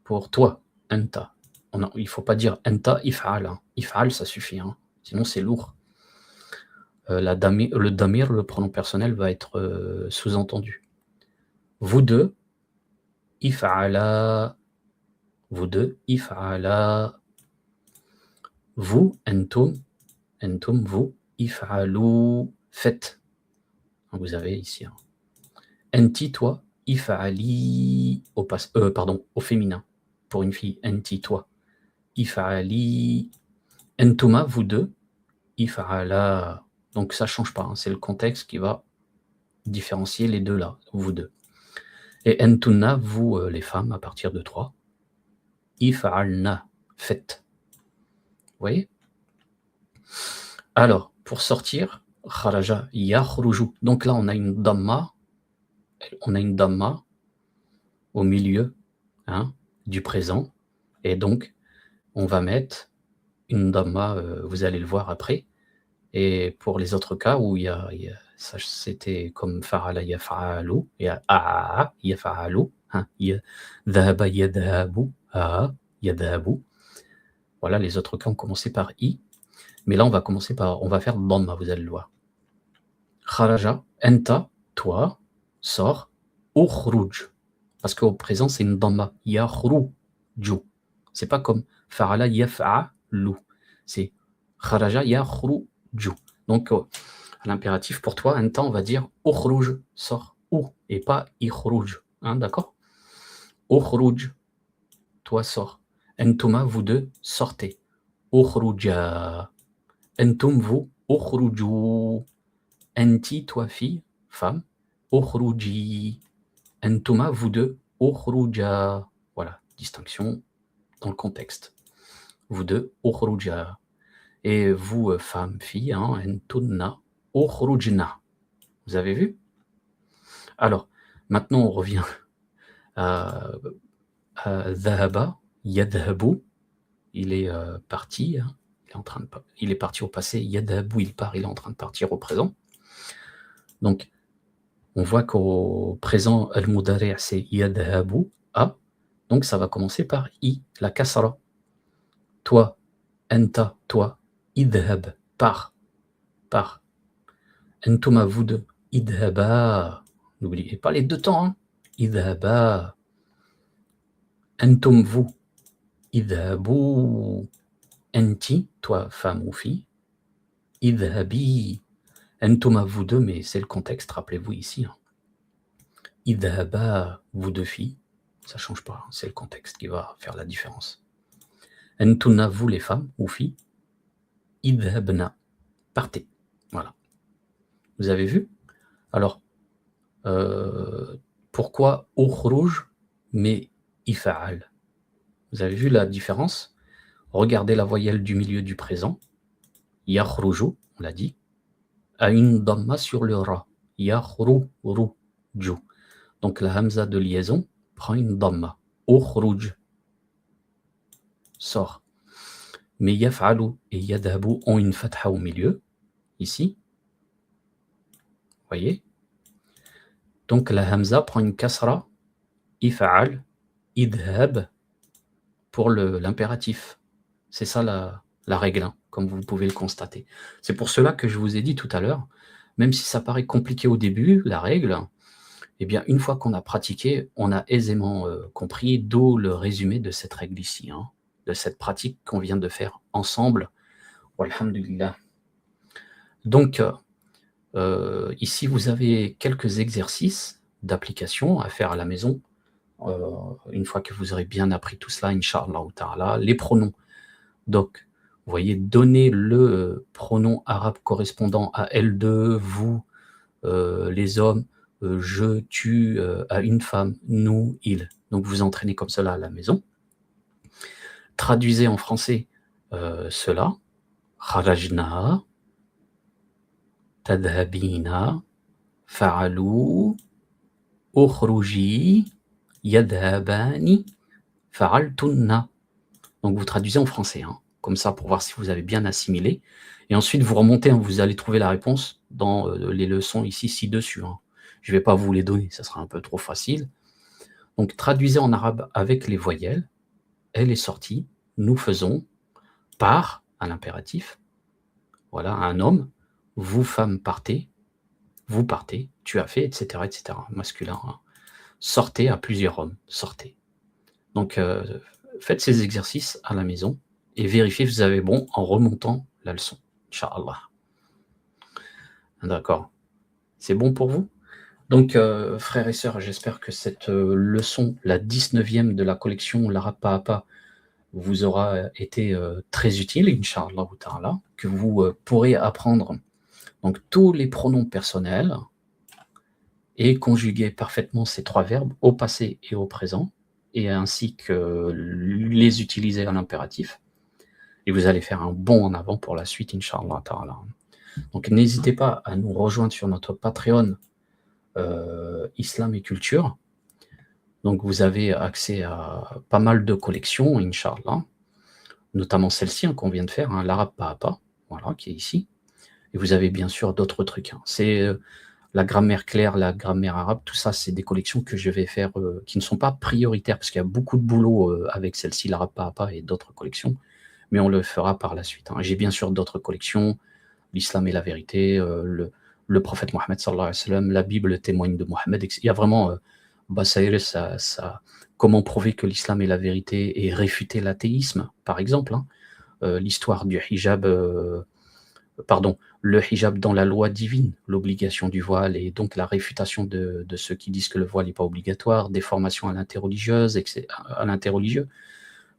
Pour toi, anta. Il ne faut pas dire anta if'al. Hein. If'al, ça suffit. Hein. Sinon, c'est lourd. Le damir, le pronom personnel, va être sous-entendu. Vous deux, if'ala. Vous deux, if'ala. Vous, entum, vous, if'alu, faites. Vous avez ici. Hein. Enti, toi, if'ali, au féminin, pour une fille. Enti, toi, if'ali. Entuma, vous deux, if'ala. Donc ça ne change pas, hein. C'est le contexte qui va différencier les deux là, vous deux. Et entunna, vous les femmes, à partir de 3, if'alna, faites. Vous voyez? Alors, pour sortir, kharaja yakhruju. Donc là, on a une dhamma au milieu, hein, du présent. Et donc, on va mettre une dhamma, vous allez le voir après. Et pour les autres cas où il y a ça, c'était comme fa'ala yaf'alu, il y a a'a yaf'alu, hein, dhahaba yadhabu, a'a yadhabu. Voilà, les autres cas ont commencé par i. Mais là, on va faire dhamma, vous allez le voir. Kharaja, enta, toi, sors, ukhruj. Parce qu'au présent, c'est une dhamma, yakhruju. C'est pas comme fa'ala yaf'alu. C'est kharaja yakhruju. Donc, l'impératif pour toi, enta, on va dire ukhruj, sors, ou, et pas ikhruj. Hein, d'accord? Ukhruj, toi, sors. Entuma, vous deux, sortez. Ukhruja. Entum, vous, ukhruju. Enti, toi, fille, femme, ukhruji. Entuma, vous deux, ukhruja. Voilà, distinction dans le contexte. Vous deux, ukhruja. Et vous, femme, fille, hein, entunna, ukhrujna. Vous avez vu? Alors, maintenant, on revient à dhahaba, yadhabu. Il est parti, hein. Il est parti au passé. Yadhabu, il part, il est en train de partir au présent. Donc, on voit qu'au présent, al-mudari' c'est yadhabu, a. Donc, ça va commencer par i, la kasra. Toi, enta, toi, idhab, pars. Entuma, vous deux, idhaba. N'oubliez pas les deux temps, hein. Idhaba. Antum, vous. Idhabu. Anti, toi, femme ou fille. Idhabi. Antum à vous deux, mais c'est le contexte, rappelez-vous ici. Hein. Idhaba, vous deux filles. Ça ne change pas, hein. C'est le contexte qui va faire la différence. Antuna, vous les femmes ou filles. Idhabna, partez. Voilà. Vous avez vu? Alors, pourquoi ukhruj mais ifa'al? Vous avez vu la différence? Regardez la voyelle du milieu du présent. Yakhruju, on l'a dit, a une damma sur le ra. Yakhruju. Donc la hamza de liaison prend une damma. Ukhruj, sort. Mais yaf'alu et yadhabu ont une fatha au milieu, ici. Voyez? Donc la hamza prend une kasra, ifa'al, idhab, pour l'impératif. C'est ça la règle, hein, comme vous pouvez le constater. C'est pour cela que je vous ai dit tout à l'heure, même si ça paraît compliqué au début, la règle, eh bien, une fois qu'on a pratiqué, on a aisément compris, d'où le résumé de cette règle ici, hein, de cette pratique qu'on vient de faire ensemble. Walhamdulillah. Donc, ici, vous avez quelques exercices d'application à faire à la maison. Une fois que vous aurez bien appris tout cela, Inch'Allah ta'ala, les pronoms. Donc, vous voyez, donner le pronom arabe correspondant à L2, vous, les hommes, je, tu, à une femme, nous, il. Donc, vous entraînez comme cela à la maison. Traduisez en français cela. Kharajna, tadhabina, fa'alou, ukhruji, yadhabani, fa'altunna. Donc vous traduisez en français, hein, comme ça pour voir si vous avez bien assimilé. Et ensuite vous remontez, hein, vous allez trouver la réponse dans les leçons ici ci-dessus. Hein. Je ne vais pas vous les donner, ça sera un peu trop facile. Donc traduisez en arabe avec les voyelles. Elle est sortie, nous faisons, par, à l'impératif. Voilà, un homme, vous femme partez, vous partez, tu as fait, etc. etc. masculin. Hein. Sortez à plusieurs hommes, sortez. Donc faites ces exercices à la maison et vérifiez que vous avez bon en remontant la leçon. Inch'Allah. D'accord. C'est bon pour vous? Donc, frères et sœurs, j'espère que cette leçon, la 19e de la collection l'arabe pas à pas, vous aura été très utile, Inch'Allah ta'ala, que vous pourrez apprendre donc, tous les pronoms personnels et conjuguer parfaitement ces trois verbes au passé et au présent, et ainsi que les utiliser à l'impératif. Et vous allez faire un bond en avant pour la suite, Inch'Allah ta'ala. Donc n'hésitez pas à nous rejoindre sur notre Patreon Islam et Culture. Donc vous avez accès à pas mal de collections, Inch'Allah, notamment celle-ci hein, qu'on vient de faire, hein, l'arabe pas à pas, voilà, qui est ici. Et vous avez bien sûr d'autres trucs. Hein. C'est la grammaire claire, la grammaire arabe, tout ça, c'est des collections que je vais faire qui ne sont pas prioritaires, parce qu'il y a beaucoup de boulot avec celle-ci, l'arabe pas à pas, et d'autres collections, mais on le fera par la suite. Hein. J'ai bien sûr d'autres collections, l'islam et la vérité, le prophète Mohammed sallallahu alayhi wa sallam, la Bible, le témoigne de Mohammed. Il y a vraiment, comment prouver que l'islam est la vérité et réfuter l'athéisme, par exemple. Hein. L'histoire du hijab, le hijab dans la loi divine, l'obligation du voile, et donc la réfutation de ceux qui disent que le voile n'est pas obligatoire, des formations à l'interreligieuse, etc.,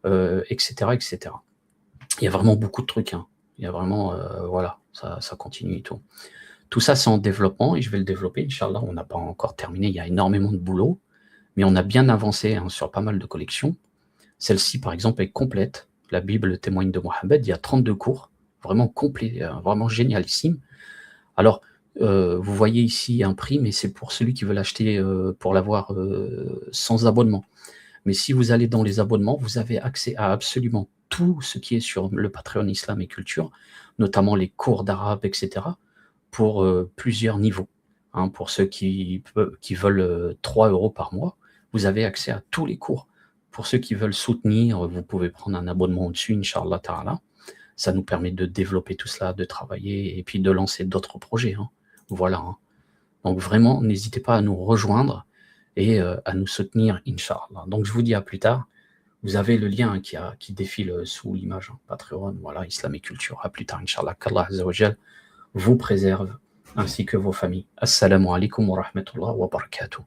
etc. Il y a vraiment beaucoup de trucs. Hein. Il y a vraiment, voilà, ça continue et tout. Tout ça, c'est en développement et je vais le développer, Inch'Allah. On n'a pas encore terminé, il y a énormément de boulot, mais on a bien avancé hein, sur pas mal de collections. Celle-ci, par exemple, est complète. La Bible, le témoigne de Mohammed, il y a 32 cours, vraiment complet, vraiment génialissime. Alors, vous voyez ici un prix, mais c'est pour celui qui veut l'acheter pour l'avoir sans abonnement. Mais si vous allez dans les abonnements, vous avez accès à absolument tout ce qui est sur le Patreon Islam et Culture, notamment les cours d'arabe, etc., pour plusieurs niveaux. Hein, pour ceux qui veulent 3 € par mois, vous avez accès à tous les cours. Pour ceux qui veulent soutenir, vous pouvez prendre un abonnement au-dessus, Inch'Allah ta'ala. Ça nous permet de développer tout cela, de travailler et puis de lancer d'autres projets. Hein. Voilà. Hein. Donc vraiment, n'hésitez pas à nous rejoindre et à nous soutenir, Inch'Allah. Donc je vous dis à plus tard. Vous avez le lien qui défile sous l'image, hein, Patreon, voilà, Islam et Culture. À plus tard, Inch'Allah, qu'Allah Azza wa Jal vous préserve, ainsi que vos familles. Assalamu alaikum wa rahmatullahi wa barakatuh.